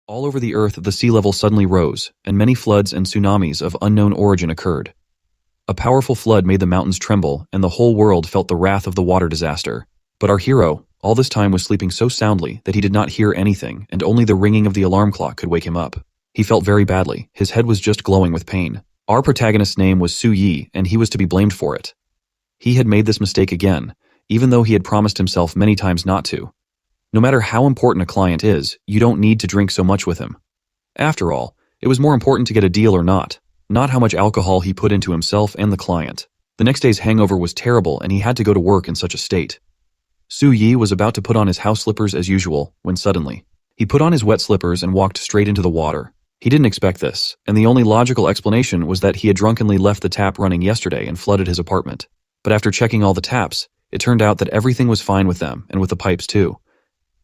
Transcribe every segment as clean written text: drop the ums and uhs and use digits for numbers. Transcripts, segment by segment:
All over the earth, the sea level suddenly rose, and many floods and tsunamis of unknown origin occurred. A powerful flood made the mountains tremble, and the whole world felt the wrath of the water disaster. But our hero, all this time, was sleeping so soundly that he did not hear anything, and only the ringing of the alarm clock could wake him up. He felt very badly. His head was just glowing with pain. Our protagonist's name was Su Yi, and he was to be blamed for it. He had made this mistake again, even though he had promised himself many times not to. No matter how important a client is, you don't need to drink so much with him. After all, it was more important to get a deal or not how much alcohol he put into himself and the client. The next day's hangover was terrible, and he had to go to work in such a state. Su Yi was about to put on his house slippers as usual, when suddenly, he put on his wet slippers and walked straight into the water. He didn't expect this, and the only logical explanation was that he had drunkenly left the tap running yesterday and flooded his apartment. But after checking all the taps, it turned out that everything was fine with them, and with the pipes too.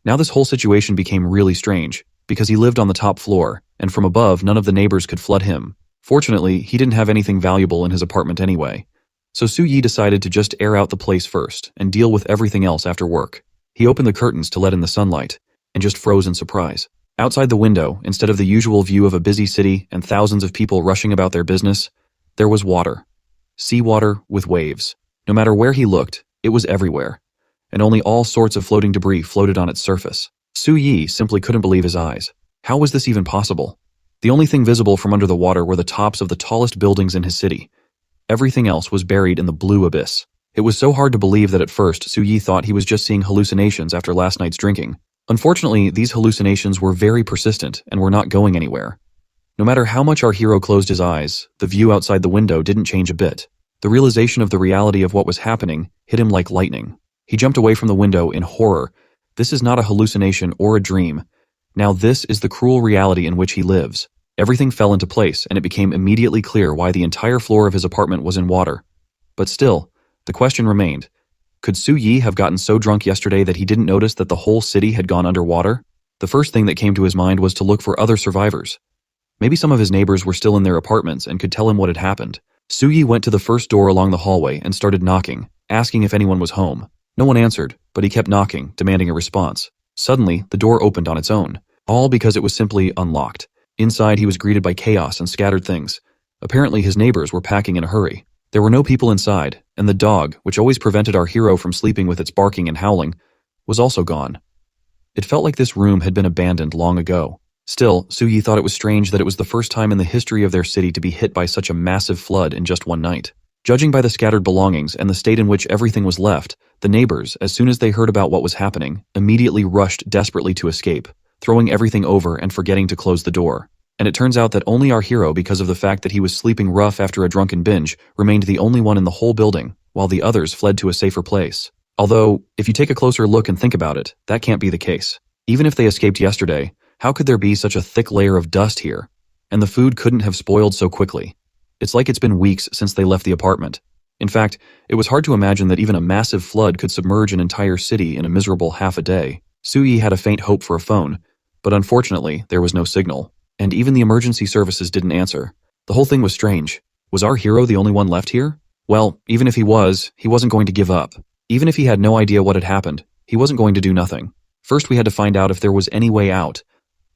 Now this whole situation became really strange, because he lived on the top floor, and from above none of the neighbors could flood him. Fortunately, he didn't have anything valuable in his apartment anyway. So Su Yi decided to just air out the place first, and deal with everything else after work. He opened the curtains to let in the sunlight, and just froze in surprise. Outside the window, instead of the usual view of a busy city and thousands of people rushing about their business, there was water. Seawater with waves. No matter where he looked, it was everywhere, and only all sorts of floating debris floated on its surface. Su Yi simply couldn't believe his eyes. How was this even possible? The only thing visible from under the water were the tops of the tallest buildings in his city. Everything else was buried in the blue abyss. It was so hard to believe that at first Su Yi thought he was just seeing hallucinations after last night's drinking. Unfortunately, these hallucinations were very persistent and were not going anywhere. No matter how much our hero closed his eyes, the view outside the window didn't change a bit. The realization of the reality of what was happening hit him like lightning. He jumped away from the window in horror. This is not a hallucination or a dream. Now this is the cruel reality in which he lives. Everything fell into place, and it became immediately clear why the entire floor of his apartment was in water. But still, the question remained. Could Su Yi have gotten so drunk yesterday that he didn't notice that the whole city had gone underwater? The first thing that came to his mind was to look for other survivors. Maybe some of his neighbors were still in their apartments and could tell him what had happened. Su Yi went to the first door along the hallway and started knocking, asking if anyone was home. No one answered, but he kept knocking, demanding a response. Suddenly, the door opened on its own, all because it was simply unlocked. Inside, he was greeted by chaos and scattered things. Apparently, his neighbors were packing in a hurry. There were no people inside, and the dog, which always prevented our hero from sleeping with its barking and howling, was also gone. It felt like this room had been abandoned long ago. Still, Su Yi thought it was strange that it was the first time in the history of their city to be hit by such a massive flood in just one night. Judging by the scattered belongings and the state in which everything was left, the neighbors, as soon as they heard about what was happening, immediately rushed desperately to escape, throwing everything over and forgetting to close the door. And it turns out that only our hero, because of the fact that he was sleeping rough after a drunken binge, remained the only one in the whole building, while the others fled to a safer place. Although, if you take a closer look and think about it, that can't be the case. Even if they escaped yesterday, how could there be such a thick layer of dust here? And the food couldn't have spoiled so quickly. It's like it's been weeks since they left the apartment. In fact, it was hard to imagine that even a massive flood could submerge an entire city in a miserable half a day. Su Yi had a faint hope for a phone, but unfortunately, there was no signal, and even the emergency services didn't answer. The whole thing was strange. Was our hero the only one left here? Well, even if he wasn't going to give up. Even if he had no idea what had happened, he wasn't going to do nothing. First, we had to find out if there was any way out.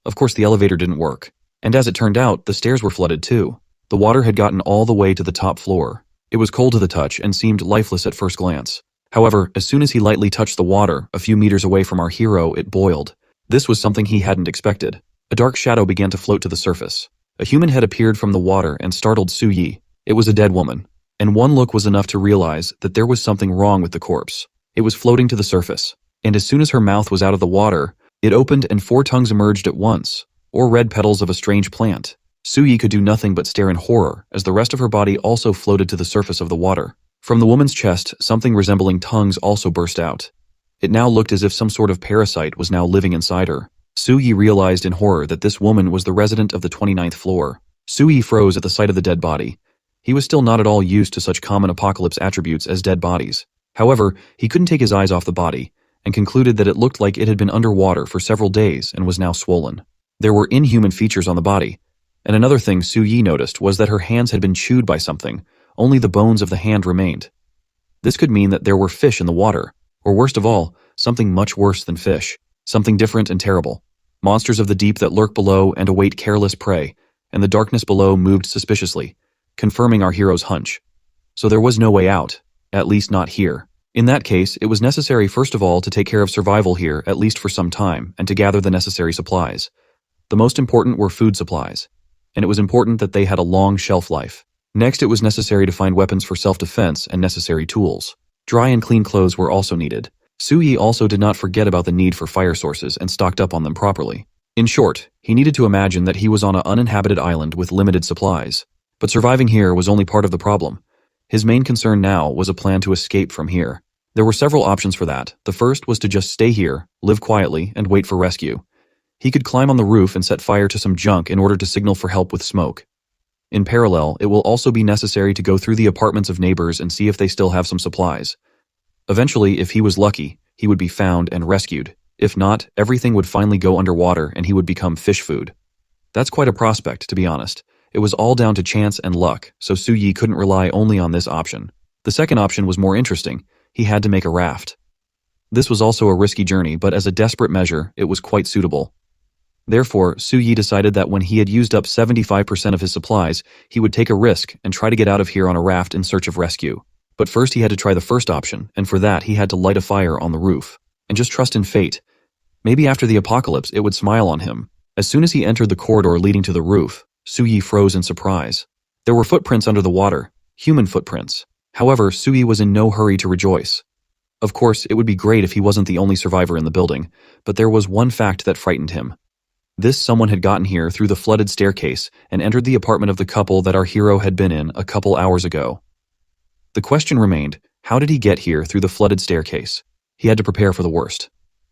Of course, the elevator didn't work, and as it turned out, the stairs were flooded too. The water had gotten all the way to the top floor. It was cold to the touch and seemed lifeless at first glance. However, as soon as he lightly touched the water, a few meters away from our hero, it boiled. This was something he hadn't expected. A dark shadow began to float to the surface. A human head appeared from the water and startled Su Yi. It was a dead woman, and one look was enough to realize that there was something wrong with the corpse. It was floating to the surface, and as soon as her mouth was out of the water, it opened and 4 tongues emerged at once, or red petals of a strange plant. Su Yi could do nothing but stare in horror as the rest of her body also floated to the surface of the water. From the woman's chest, something resembling tongues also burst out. It now looked as if some sort of parasite was now living inside her. Su Yi realized in horror that this woman was the resident of the 29th floor. Su Yi froze at the sight of the dead body. He was still not at all used to such common apocalypse attributes as dead bodies. However, he couldn't take his eyes off the body, and concluded that it looked like it had been underwater for several days and was now swollen. There were inhuman features on the body. And another thing Su Yi noticed was that her hands had been chewed by something. Only the bones of the hand remained. This could mean that there were fish in the water, or worst of all, something much worse than fish, something different and terrible. monsters of the deep that lurk below and await careless prey, and the darkness below moved suspiciously, confirming our hero's hunch. So there was no way out, at least not here. In that case, it was necessary first of all to take care of survival here at least for some time and to gather the necessary supplies. The most important were food supplies, and it was important that they had a long shelf life. Next, it was necessary to find weapons for self-defense and necessary tools. Dry and clean clothes were also needed. Sui also did not forget about the need for fire sources and stocked up on them properly. In short, he needed to imagine that he was on an uninhabited island with limited supplies. But surviving here was only part of the problem. His main concern now was a plan to escape from here. There were several options for that. The first was to just stay here, live quietly, and wait for rescue. He could climb on the roof and set fire to some junk in order to signal for help with smoke. In parallel, it will also be necessary to go through the apartments of neighbors and see if they still have some supplies. Eventually, if he was lucky, he would be found and rescued. If not, everything would finally go underwater and he would become fish food. That's quite a prospect, to be honest. It was all down to chance and luck, so Su-yi couldn't rely only on this option. The second option was more interesting. He had to make a raft. This was also a risky journey, but as a desperate measure, it was quite suitable. Therefore, Su-yi decided that when he had used up 75% of his supplies, he would take a risk and try to get out of here on a raft in search of rescue. But first he had to try the first option, and for that he had to light a fire on the roof. And just trust in fate. Maybe after the apocalypse it would smile on him. As soon as he entered the corridor leading to the roof, Su-yi froze in surprise. There were footprints under the water, human footprints. However, Su-yi was in no hurry to rejoice. Of course, it would be great if he wasn't the only survivor in the building, but there was one fact that frightened him. This someone had gotten here through the flooded staircase and entered the apartment of the couple that our hero had been in a couple hours ago. The question remained, how did he get here through the flooded staircase? He had to prepare for the worst.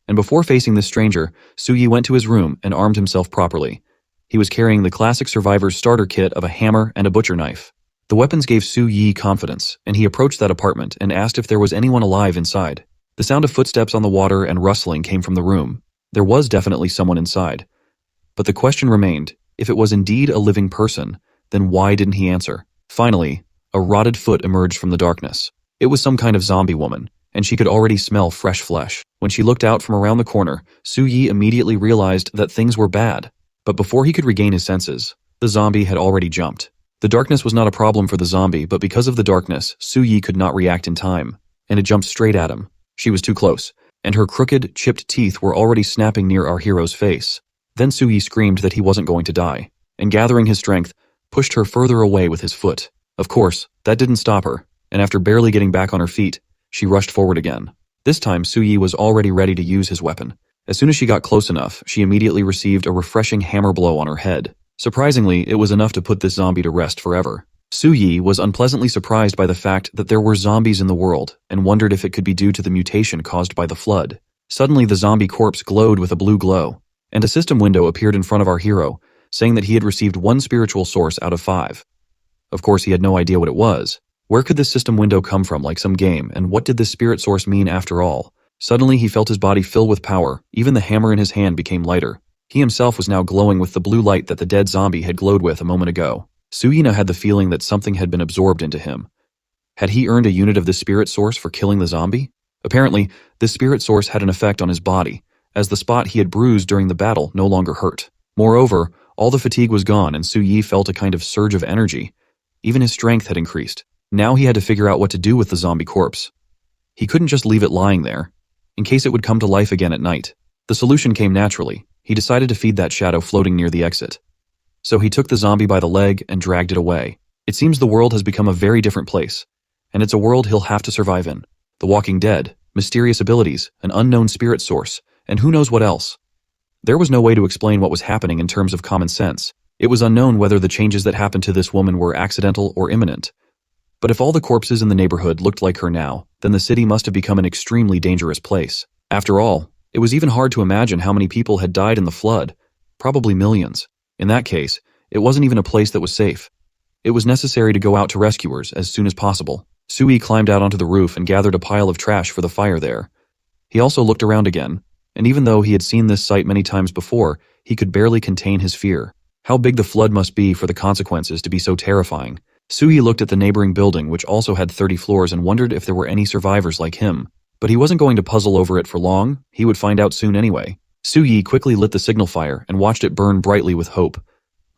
And before facing this stranger, Su-yi went to his room and armed himself properly. He was carrying the classic survivor's starter kit of a hammer and a butcher knife. The weapons gave Su-yi confidence, and he approached that apartment and asked if there was anyone alive inside. The sound of footsteps on the water and rustling came from the room. There was definitely someone inside. But the question remained, if it was indeed a living person, then why didn't he answer? Finally, a rotted foot emerged from the darkness. It was some kind of zombie woman, and she could already smell fresh flesh. When she looked out from around the corner, Su-yi immediately realized that things were bad. But before he could regain his senses, the zombie had already jumped. The darkness was not a problem for the zombie, but because of the darkness, Su-yi could not react in time, and it jumped straight at him. She was too close, and her crooked, chipped teeth were already snapping near our hero's face. Then Su-yi screamed that he wasn't going to die, and gathering his strength, pushed her further away with his foot. Of course, that didn't stop her, and after barely getting back on her feet, she rushed forward again. This time, Su-yi was already ready to use his weapon. As soon as she got close enough, she immediately received a refreshing hammer blow on her head. Surprisingly, it was enough to put this zombie to rest forever. Su-yi was unpleasantly surprised by the fact that there were zombies in the world and wondered if it could be due to the mutation caused by the flood. Suddenly, the zombie corpse glowed with a blue glow, and a system window appeared in front of our hero, saying that he had received 1 spiritual source out of 5. Of course, he had no idea what it was. Where could this system window come from, like some game, and what did this spirit source mean after all? Suddenly, he felt his body fill with power. Even the hammer in his hand became lighter. He himself was now glowing with the blue light that the dead zombie had glowed with a moment ago. Su-yi had the feeling that something had been absorbed into him. Had he earned a unit of this spirit source for killing the zombie? Apparently, this spirit source had an effect on his body, as the spot he had bruised during the battle no longer hurt. Moreover, all the fatigue was gone and Su-yi felt a kind of surge of energy. Even his strength had increased. Now he had to figure out what to do with the zombie corpse. He couldn't just leave it lying there, in case it would come to life again at night. The solution came naturally. He decided to feed that shadow floating near the exit. So he took the zombie by the leg and dragged it away. It seems the world has become a very different place, and it's a world he'll have to survive in. The Walking Dead, mysterious abilities, an unknown spirit source, and who knows what else. There was no way to explain what was happening in terms of common sense. It was unknown whether the changes that happened to this woman were accidental or imminent. But if all the corpses in the neighborhood looked like her now, then the city must have become an extremely dangerous place. After all, it was even hard to imagine how many people had died in the flood, probably millions. In that case, it wasn't even a place that was safe. It was necessary to go out to rescuers as soon as possible. Su-yi climbed out onto the roof and gathered a pile of trash for the fire there. He also looked around again, and even though he had seen this sight many times before, he could barely contain his fear. How big the flood must be for the consequences to be so terrifying. Su-yi looked at the neighboring building, which also had 30 floors, and wondered if there were any survivors like him. But he wasn't going to puzzle over it for long. He would find out soon anyway. Su Yi quickly lit the signal fire and watched it burn brightly with hope.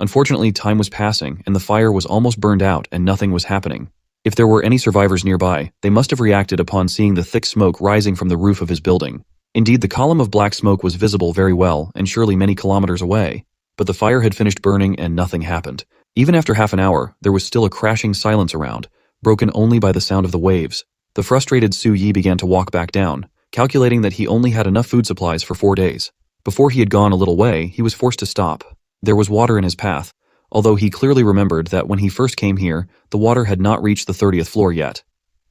Unfortunately, time was passing, and the fire was almost burned out and nothing was happening. If there were any survivors nearby, they must have reacted upon seeing the thick smoke rising from the roof of his building. Indeed, the column of black smoke was visible very well, and surely many kilometers away. But the fire had finished burning and nothing happened. Even after half an hour, there was still a crashing silence around, broken only by the sound of the waves. The frustrated Su Yi began to walk back down, calculating that he only had enough food supplies for 4 days. Before he had gone a little way, he was forced to stop. There was water in his path, although he clearly remembered that when he first came here, the water had not reached the 30th floor yet.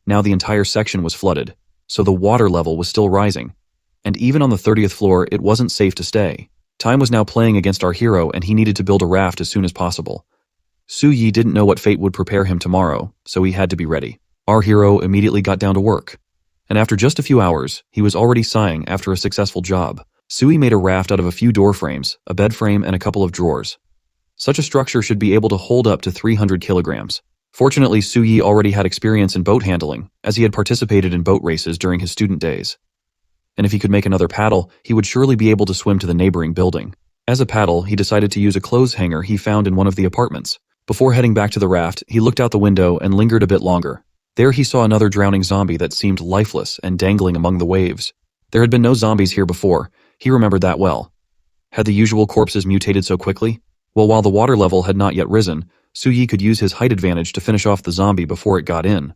Now the entire section was flooded, so the water level was still rising. And even on the 30th floor, it wasn't safe to stay. Time was now playing against our hero, and he needed to build a raft as soon as possible. Su Yi didn't know what fate would prepare him tomorrow, so he had to be ready. Our hero immediately got down to work. And after just a few hours, he was already sighing after a successful job. Su Yi made a raft out of a few door frames, a bed frame, and a couple of drawers. Such a structure should be able to hold up to 300 kilograms. Fortunately, Su Yi already had experience in boat handling, as he had participated in boat races during his student days. And if he could make another paddle, he would surely be able to swim to the neighboring building. As a paddle, he decided to use a clothes hanger he found in one of the apartments. Before heading back to the raft, he looked out the window and lingered a bit longer. There he saw another drowning zombie that seemed lifeless and dangling among the waves. There had been no zombies here before. He remembered that well. Had the usual corpses mutated so quickly? Well, while the water level had not yet risen, Su Yi could use his height advantage to finish off the zombie before it got in.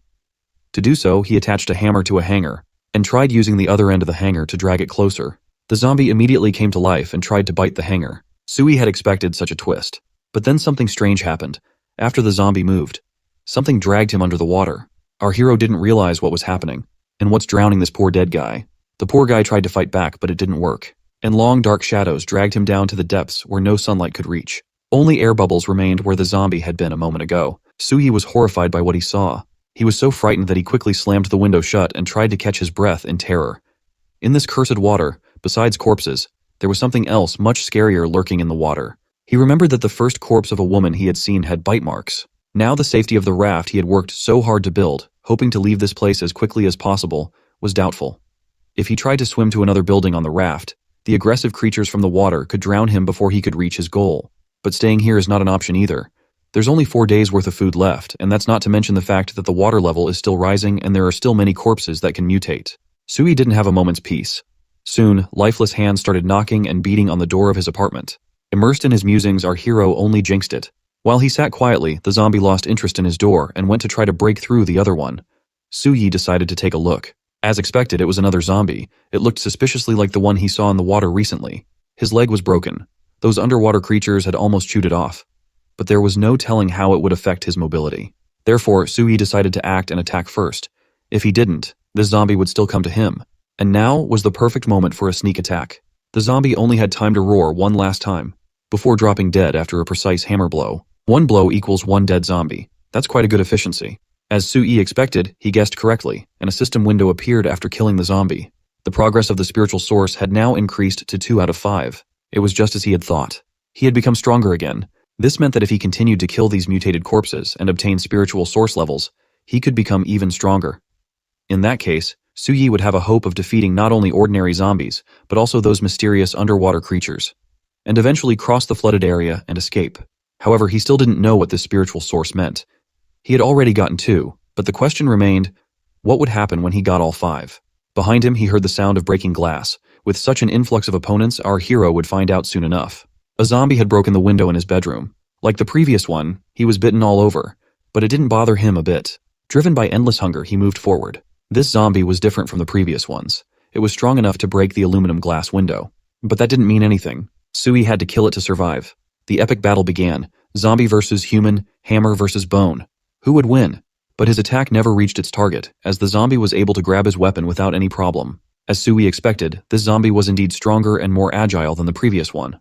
To do so, he attached a hammer to a hanger, and tried using the other end of the hanger to drag it closer. The zombie immediately came to life and tried to bite the hanger. Su Yi had expected such a twist. But then something strange happened. After the zombie moved, something dragged him under the water. Our hero didn't realize what was happening, and what's drowning this poor dead guy. The poor guy tried to fight back, but it didn't work, and long dark shadows dragged him down to the depths where no sunlight could reach. Only air bubbles remained where the zombie had been a moment ago. Su Yi was horrified by what he saw. He was so frightened that he quickly slammed the window shut and tried to catch his breath in terror. In this cursed water, besides corpses, there was something else much scarier lurking in the water. He remembered that the first corpse of a woman he had seen had bite marks. Now the safety of the raft he had worked so hard to build, hoping to leave this place as quickly as possible, was doubtful. If he tried to swim to another building on the raft, the aggressive creatures from the water could drown him before he could reach his goal. But staying here is not an option either. There's only 4 days worth of food left, and that's not to mention the fact that the water level is still rising and there are still many corpses that can mutate. Su Yi didn't have a moment's peace. Soon, lifeless hands started knocking and beating on the door of his apartment. Immersed in his musings, our hero only jinxed it. While he sat quietly, the zombie lost interest in his door and went to try to break through the other one. Su Yi decided to take a look. As expected, it was another zombie. It looked suspiciously like the one he saw in the water recently. His leg was broken. Those underwater creatures had almost chewed it off. But there was no telling how it would affect his mobility. Therefore, Su Yi decided to act and attack first. If he didn't, this zombie would still come to him. And now was the perfect moment for a sneak attack. The zombie only had time to roar one last time, before dropping dead after a precise hammer blow. 1 blow equals 1 dead zombie. That's quite a good efficiency. As Su Yi expected, he guessed correctly, and a system window appeared after killing the zombie. The progress of the spiritual source had now increased to 2 out of 5. It was just as he had thought. He had become stronger again. This meant that if he continued to kill these mutated corpses and obtain spiritual source levels, he could become even stronger. In that case, Su Yi would have a hope of defeating not only ordinary zombies, but also those mysterious underwater creatures, and eventually cross the flooded area and escape. However, he still didn't know what this spiritual source meant. He had already gotten 2, but the question remained, what would happen when he got all 5? Behind him, he heard the sound of breaking glass. With such an influx of opponents, our hero would find out soon enough. A zombie had broken the window in his bedroom. Like the previous one, he was bitten all over, but it didn't bother him a bit. Driven by endless hunger, he moved forward. This zombie was different from the previous ones. It was strong enough to break the aluminum glass window. But that didn't mean anything. Su Yi had to kill it to survive. The epic battle began. Zombie versus human, hammer versus bone. Who would win? But his attack never reached its target, as the zombie was able to grab his weapon without any problem. As Su Yi expected, this zombie was indeed stronger and more agile than the previous one.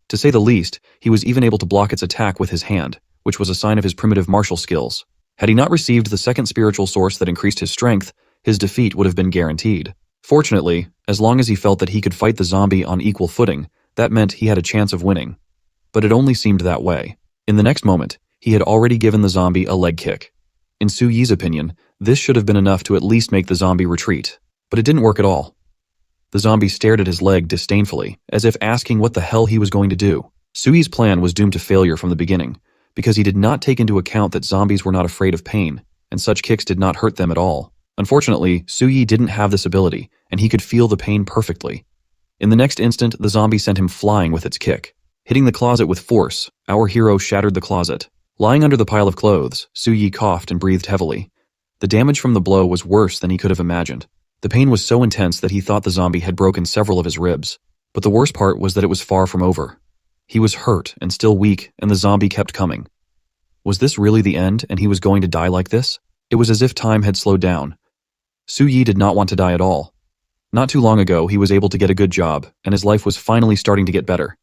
To say the least, he was even able to block its attack with his hand, which was a sign of his primitive martial skills. Had he not received the second spiritual source that increased his strength, his defeat would have been guaranteed. Fortunately, as long as he felt that he could fight the zombie on equal footing, that meant he had a chance of winning. But it only seemed that way. In the next moment, he had already given the zombie a leg kick. In Su Yi's opinion, this should have been enough to at least make the zombie retreat. But it didn't work at all. The zombie stared at his leg disdainfully, as if asking what the hell he was going to do. Suyi's plan was doomed to failure from the beginning, because he did not take into account that zombies were not afraid of pain, and such kicks did not hurt them at all. Unfortunately, Suyi didn't have this ability, and he could feel the pain perfectly. In the next instant, the zombie sent him flying with its kick. Hitting the closet with force, our hero shattered the closet. Lying under the pile of clothes, Suyi coughed and breathed heavily. The damage from the blow was worse than he could have imagined. The pain was so intense that he thought the zombie had broken several of his ribs. But the worst part was that it was far from over. He was hurt and still weak, and the zombie kept coming. Was this really the end, and he was going to die like this? It was as if time had slowed down. Suyi did not want to die at all. Not too long ago, he was able to get a good job, and his life was finally starting to get better.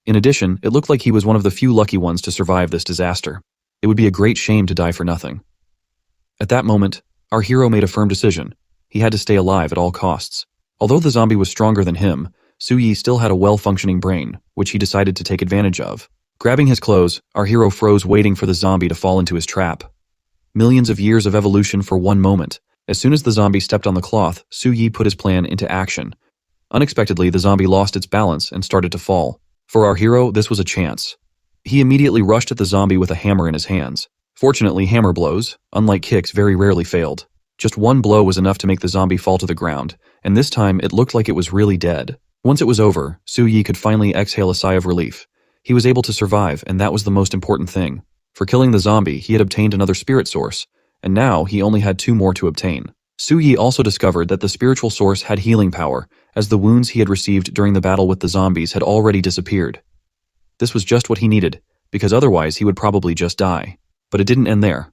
In addition, it looked like he was one of the few lucky ones to survive this disaster. It would be a great shame to die for nothing. At that moment, our hero made a firm decision. He had to stay alive at all costs. Although the zombie was stronger than him, Suyi still had a well-functioning brain, which he decided to take advantage of. Grabbing his clothes, our hero froze waiting for the zombie to fall into his trap. Millions of years of evolution for one moment. As soon as the zombie stepped on the cloth, Suyi put his plan into action. Unexpectedly, the zombie lost its balance and started to fall. For our hero, this was a chance. He immediately rushed at the zombie with a hammer in his hands. Fortunately, hammer blows, unlike kicks, very rarely failed. Just one blow was enough to make the zombie fall to the ground, and this time it looked like it was really dead. Once it was over, Suyi could finally exhale a sigh of relief. He was able to survive, and that was the most important thing. For killing the zombie, he had obtained another spirit source, and now he only had 2 more to obtain. Suyi also discovered that the spiritual source had healing power, as the wounds he had received during the battle with the zombies had already disappeared. This was just what he needed, because otherwise he would probably just die. But it didn't end there.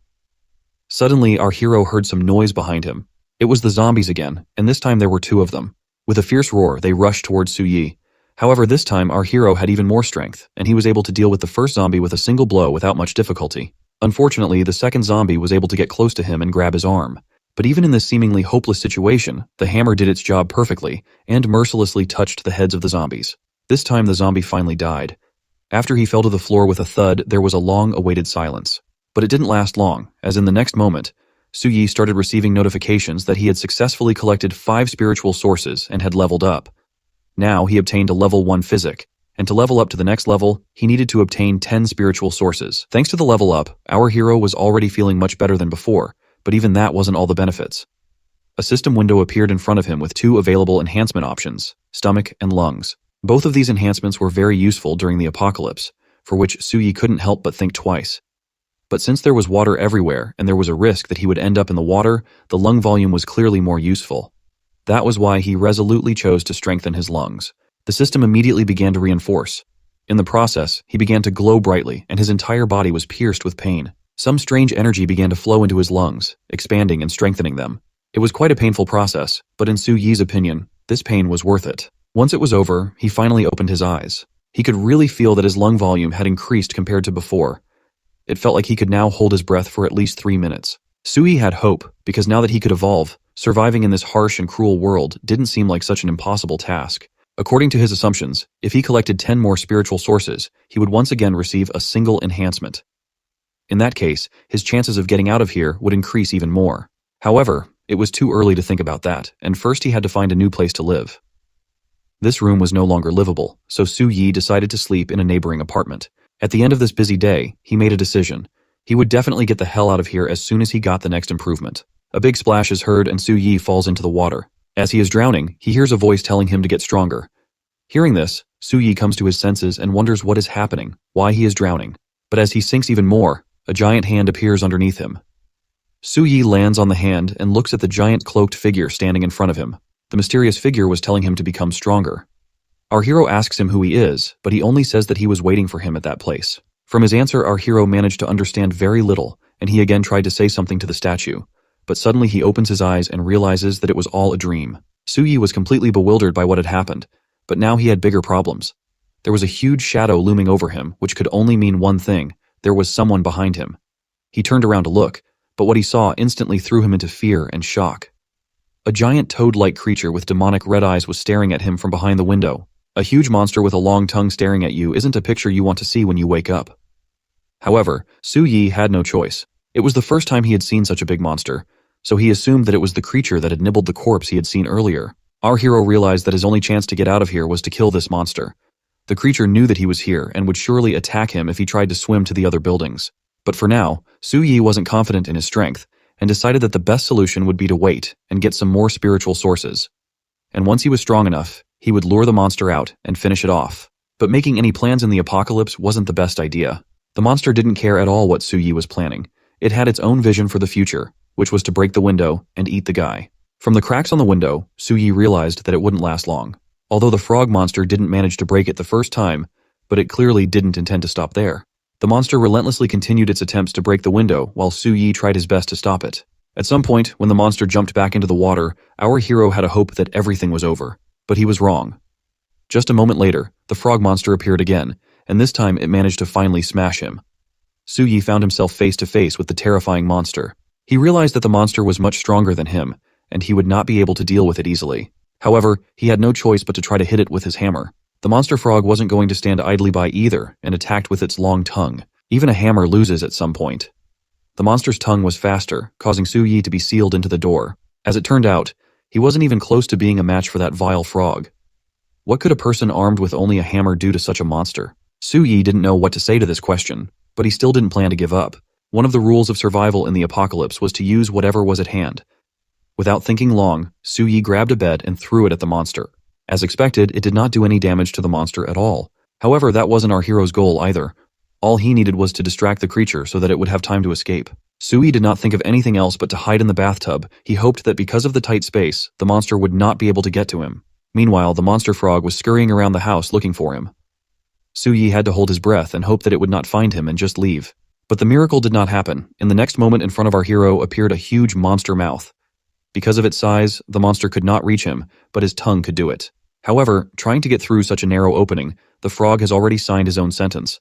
Suddenly, our hero heard some noise behind him. It was the zombies again, and this time there were 2 of them. With a fierce roar, they rushed towards Suyi. However, this time our hero had even more strength, and he was able to deal with the first zombie with a single blow without much difficulty. Unfortunately, the second zombie was able to get close to him and grab his arm. But even in this seemingly hopeless situation, the hammer did its job perfectly, and mercilessly touched the heads of the zombies. This time the zombie finally died. After he fell to the floor with a thud, there was a long-awaited silence. But it didn't last long, as in the next moment, Suyi started receiving notifications that he had successfully collected 5 spiritual sources and had leveled up. Now he obtained a level 1 physic, and to level up to the next level, he needed to obtain 10 spiritual sources. Thanks to the level up, our hero was already feeling much better than before, but even that wasn't all the benefits. A system window appeared in front of him with 2 available enhancement options, stomach and lungs. Both of these enhancements were very useful during the apocalypse, for which Suyi couldn't help but think twice. But since there was water everywhere and there was a risk that he would end up in the water, the lung volume was clearly more useful. That was why he resolutely chose to strengthen his lungs. The system immediately began to reinforce. In the process, he began to glow brightly and his entire body was pierced with pain. Some strange energy began to flow into his lungs, expanding and strengthening them. It was quite a painful process, but in Suyi's opinion, this pain was worth it. Once it was over, he finally opened his eyes. He could really feel that his lung volume had increased compared to before. It felt like he could now hold his breath for at least 3 minutes. Suyi had hope, because now that he could evolve, surviving in this harsh and cruel world didn't seem like such an impossible task. According to his assumptions, if he collected 10 more spiritual sources, he would once again receive a single enhancement. In that case, his chances of getting out of here would increase even more. However, it was too early to think about that, and first he had to find a new place to live. This room was no longer livable, so Suyi decided to sleep in a neighboring apartment. At the end of this busy day, he made a decision. He would definitely get the hell out of here as soon as he got the next improvement. A big splash is heard and Suyi falls into the water. As he is drowning, he hears a voice telling him to get stronger. Hearing this, Suyi comes to his senses and wonders what is happening, why he is drowning. But as he sinks even more, a giant hand appears underneath him. Suyi lands on the hand and looks at the giant cloaked figure standing in front of him. The mysterious figure was telling him to become stronger. Our hero asks him who he is, but he only says that he was waiting for him at that place. From his answer, our hero managed to understand very little, and he again tried to say something to the statue. But suddenly he opens his eyes and realizes that it was all a dream. Suyi was completely bewildered by what had happened, but now he had bigger problems. There was a huge shadow looming over him, which could only mean one thing: there was someone behind him. He turned around to look, but what he saw instantly threw him into fear and shock. A giant toad-like creature with demonic red eyes was staring at him from behind the window. A huge monster with a long tongue staring at you isn't a picture you want to see when you wake up. However, Suyi had no choice. It was the first time he had seen such a big monster, so he assumed that it was the creature that had nibbled the corpse he had seen earlier. Our hero realized that his only chance to get out of here was to kill this monster. The creature knew that he was here and would surely attack him if he tried to swim to the other buildings. But for now, Su Yi wasn't confident in his strength and decided that the best solution would be to wait and get some more spiritual sources. And once he was strong enough, he would lure the monster out and finish it off. But making any plans in the apocalypse wasn't the best idea. The monster didn't care at all what Su Yi was planning. It had its own vision for the future, which was to break the window and eat the guy. From the cracks on the window, Su Yi realized that it wouldn't last long. Although the frog monster didn't manage to break it the first time, but it clearly didn't intend to stop there. The monster relentlessly continued its attempts to break the window while Su Yi tried his best to stop it. At some point, when the monster jumped back into the water, our hero had a hope that everything was over. But he was wrong. Just a moment later, the frog monster appeared again, and this time it managed to finally smash him. Su Yi found himself face to face with the terrifying monster. He realized that the monster was much stronger than him, and he would not be able to deal with it easily. However, he had no choice but to try to hit it with his hammer. The monster frog wasn't going to stand idly by either and attacked with its long tongue. Even a hammer loses at some point. The monster's tongue was faster, causing Su Yi to be sealed into the door. As it turned out, he wasn't even close to being a match for that vile frog. What could a person armed with only a hammer do to such a monster? Su Yi didn't know what to say to this question, but he still didn't plan to give up. One of the rules of survival in the apocalypse was to use whatever was at hand. Without thinking long, Su Yi grabbed a bed and threw it at the monster. As expected, it did not do any damage to the monster at all. However, that wasn't our hero's goal either. All he needed was to distract the creature so that it would have time to escape. Su Yi did not think of anything else but to hide in the bathtub. He hoped that because of the tight space, the monster would not be able to get to him. Meanwhile, the monster frog was scurrying around the house looking for him. Su Yi had to hold his breath and hope that it would not find him and just leave. But the miracle did not happen. In the next moment, in front of our hero appeared a huge monster mouth. Because of its size, the monster could not reach him, but his tongue could do it. However, trying to get through such a narrow opening, the frog has already signed his own sentence.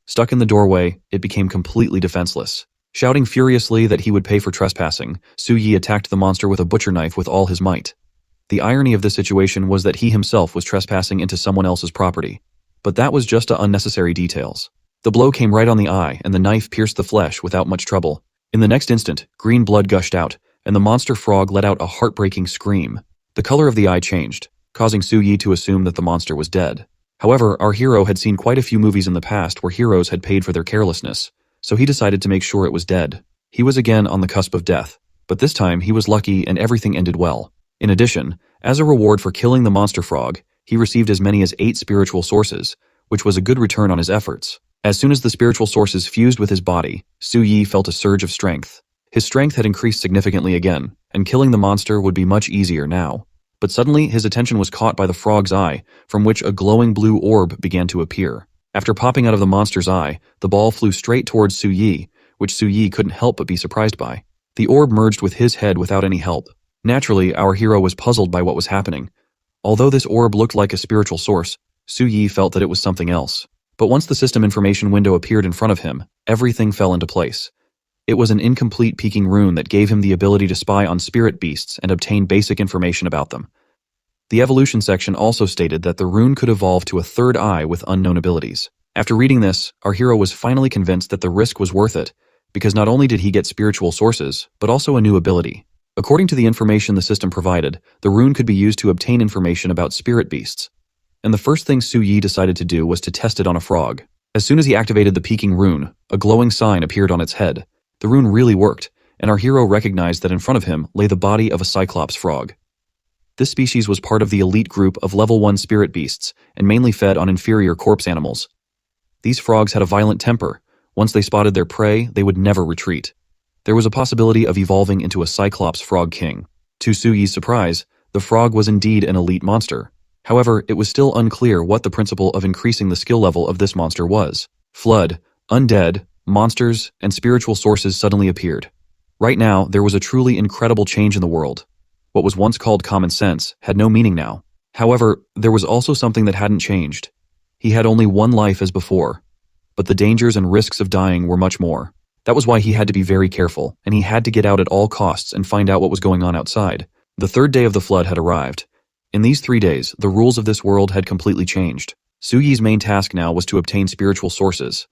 Stuck in the doorway, it became completely defenseless. Shouting furiously that he would pay for trespassing, Su Yi attacked the monster with a butcher knife with all his might. The irony of this situation was that he himself was trespassing into someone else's property. But that was just unnecessary details. The blow came right on the eye, and the knife pierced the flesh without much trouble. In the next instant, green blood gushed out, and the monster frog let out a heartbreaking scream. The color of the eye changed, causing Su Yi to assume that the monster was dead. However, our hero had seen quite a few movies in the past where heroes had paid for their carelessness, so he decided to make sure it was dead. He was again on the cusp of death, but this time he was lucky and everything ended well. In addition, as a reward for killing the monster frog, he received as many as 8 spiritual sources, which was a good return on his efforts. As soon as the spiritual sources fused with his body, Su Yi felt a surge of strength. His strength had increased significantly again, and killing the monster would be much easier now. But suddenly, his attention was caught by the frog's eye, from which a glowing blue orb began to appear. After popping out of the monster's eye, the ball flew straight towards Su Yi, which Su Yi couldn't help but be surprised by. The orb merged with his head without any help. Naturally, our hero was puzzled by what was happening. Although this orb looked like a spiritual source, Su Yi felt that it was something else. But once the system information window appeared in front of him, everything fell into place. It was an incomplete peaking rune that gave him the ability to spy on spirit beasts and obtain basic information about them. The evolution section also stated that the rune could evolve to a third eye with unknown abilities. After reading this, our hero was finally convinced that the risk was worth it, because not only did he get spiritual sources, but also a new ability. According to the information the system provided, the rune could be used to obtain information about spirit beasts. And the first thing Su Yi decided to do was to test it on a frog. As soon as he activated the peaking rune, a glowing sign appeared on its head. The rune really worked, and our hero recognized that in front of him lay the body of a cyclops frog. This species was part of the elite group of level 1 spirit beasts and mainly fed on inferior corpse animals. These frogs had a violent temper. Once they spotted their prey, they would never retreat. There was a possibility of evolving into a cyclops frog king. To Su Yi's surprise, the frog was indeed an elite monster. However, it was still unclear what the principle of increasing the skill level of this monster was. Flood, undead, monsters, and spiritual sources suddenly appeared. Right now, there was a truly incredible change in the world. What was once called common sense had no meaning now. However, there was also something that hadn't changed. He had only one life as before, but the dangers and risks of dying were much more. That was why he had to be very careful, and he had to get out at all costs and find out what was going on outside. The third day of the flood had arrived. In these 3 days, the rules of this world had completely changed. Su Yi's main task now was to obtain spiritual sources.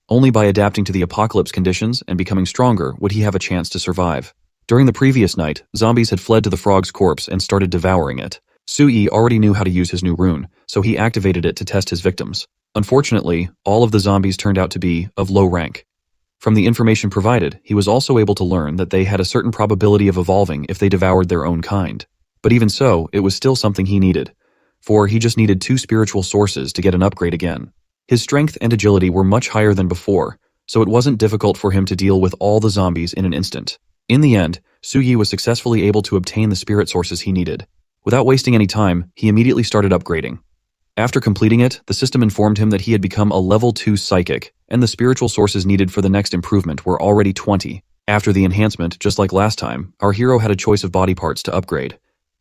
Only by adapting to the apocalypse conditions and becoming stronger would he have a chance to survive. During the previous night, zombies had fled to the frog's corpse and started devouring it. Su-yi already knew how to use his new rune, so he activated it to test his victims. Unfortunately, all of the zombies turned out to be of low rank. From the information provided, he was also able to learn that they had a certain probability of evolving if they devoured their own kind. But even so, it was still something he needed, for he just needed 2 spiritual sources to get an upgrade again. His strength and agility were much higher than before, so it wasn't difficult for him to deal with all the zombies in an instant. In the end, Su-yi was successfully able to obtain the spirit sources he needed. Without wasting any time, he immediately started upgrading. After completing it, the system informed him that he had become a level 2 psychic, and the spiritual sources needed for the next improvement were already 20. After the enhancement, just like last time, our hero had a choice of body parts to upgrade.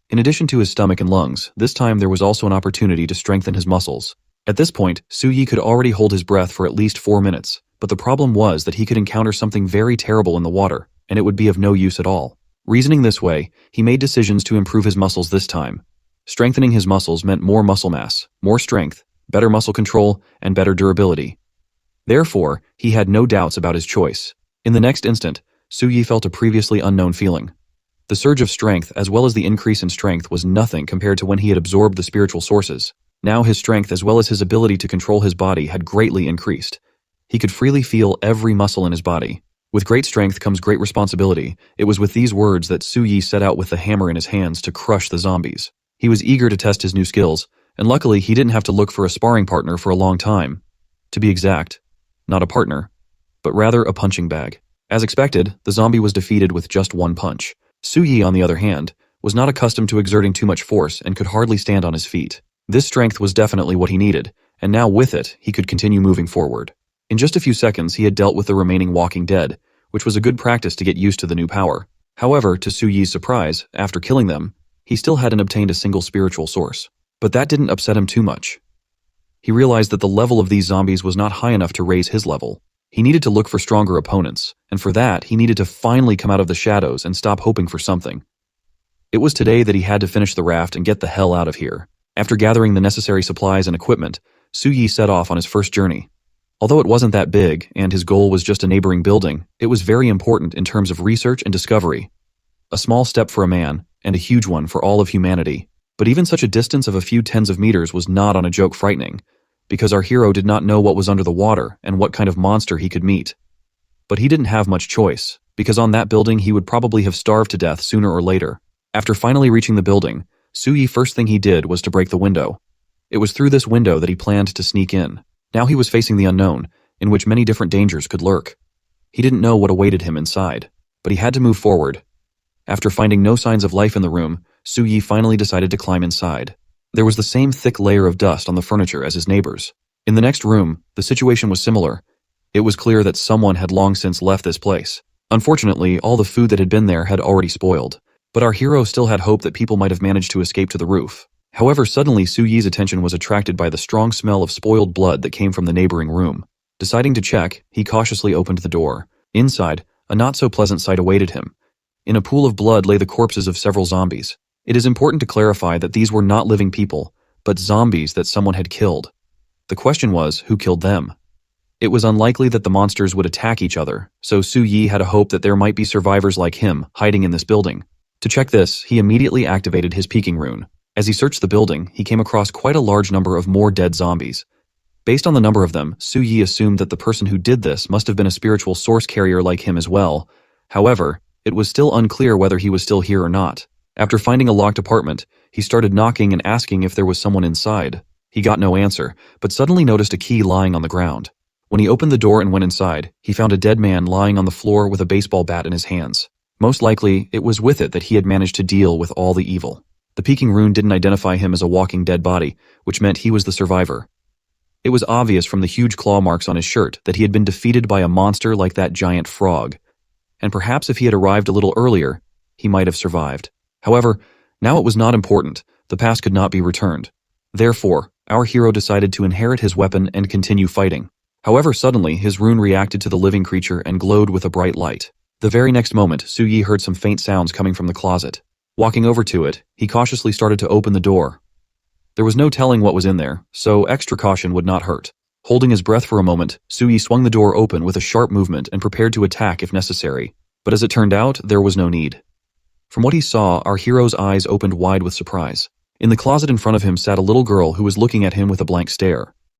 In addition to his stomach and lungs, this time there was also an opportunity to strengthen his muscles. At this point, Su-yi could already hold his breath for at least 4 minutes, but the problem was that he could encounter something very terrible in the water, and it would be of no use at all. Reasoning this way, he made decisions to improve his muscles this time. Strengthening his muscles meant more muscle mass, more strength, better muscle control, and better durability. Therefore, he had no doubts about his choice. In the next instant, Su-yi felt a previously unknown feeling. The surge of strength as well as the increase in strength was nothing compared to when he had absorbed the spiritual sources. Now his strength as well as his ability to control his body had greatly increased. He could freely feel every muscle in his body. With great strength comes great responsibility. It was with these words that Su-yi set out with the hammer in his hands to crush the zombies. He was eager to test his new skills, and luckily he didn't have to look for a sparring partner for a long time. To be exact, not a partner, but rather a punching bag. As expected, the zombie was defeated with just 1 punch. Su-yi, on the other hand, was not accustomed to exerting too much force and could hardly stand on his feet. This strength was definitely what he needed, and now with it, he could continue moving forward. In just a few seconds, he had dealt with the remaining walking dead, which was a good practice to get used to the new power. However, to Su-yi's surprise, after killing them, he still hadn't obtained a single spiritual source. But that didn't upset him too much. He realized that the level of these zombies was not high enough to raise his level. He needed to look for stronger opponents, and for that, he needed to finally come out of the shadows and stop hoping for something. It was today that he had to finish the raft and get the hell out of here. After gathering the necessary supplies and equipment, Su-yi set off on his first journey. Although it wasn't that big, and his goal was just a neighboring building, it was very important in terms of research and discovery. A small step for a man, and a huge one for all of humanity. But even such a distance of a few tens of meters was not on a joke frightening, because our hero did not know what was under the water and what kind of monster he could meet. But he didn't have much choice, because on that building he would probably have starved to death sooner or later. After finally reaching the building, Su-yi first thing he did was to break the window. It was through this window that he planned to sneak in. Now he was facing the unknown, in which many different dangers could lurk. He didn't know what awaited him inside, but he had to move forward. After finding no signs of life in the room, Su-yi finally decided to climb inside. There was the same thick layer of dust on the furniture as his neighbors. In the next room, the situation was similar. It was clear that someone had long since left this place. Unfortunately, all the food that had been there had already spoiled. But our hero still had hope that people might have managed to escape to the roof. However, suddenly Su-yi's attention was attracted by the strong smell of spoiled blood that came from the neighboring room. Deciding to check, he cautiously opened the door. Inside, a not-so-pleasant sight awaited him. In a pool of blood lay the corpses of several zombies. It is important to clarify that these were not living people, but zombies that someone had killed. The question was, who killed them? It was unlikely that the monsters would attack each other, so Su-yi had a hope that there might be survivors like him hiding in this building. To check this, he immediately activated his peeking rune. As he searched the building, he came across quite a large number of more dead zombies. Based on the number of them, Su-yi assumed that the person who did this must have been a spiritual source carrier like him as well. However, it was still unclear whether he was still here or not. After finding a locked apartment, he started knocking and asking if there was someone inside. He got no answer, but suddenly noticed a key lying on the ground. When he opened the door and went inside, he found a dead man lying on the floor with a baseball bat in his hands. Most likely, it was with it that he had managed to deal with all the evil. The peeking rune didn't identify him as a walking dead body, which meant he was the survivor. It was obvious from the huge claw marks on his shirt that he had been defeated by a monster like that giant frog. And perhaps if he had arrived a little earlier, he might have survived. However, now it was not important. The past could not be returned. Therefore, our hero decided to inherit his weapon and continue fighting. However, suddenly, his rune reacted to the living creature and glowed with a bright light. The very next moment, Su-yi heard some faint sounds coming from the closet. Walking over to it, he cautiously started to open the door. There was no telling what was in there, so extra caution would not hurt. Holding his breath for a moment, Su-yi swung the door open with a sharp movement and prepared to attack if necessary. But as it turned out, there was no need. From what he saw, our hero's eyes opened wide with surprise. In the closet in front of him sat a little girl who was looking at him with a blank stare.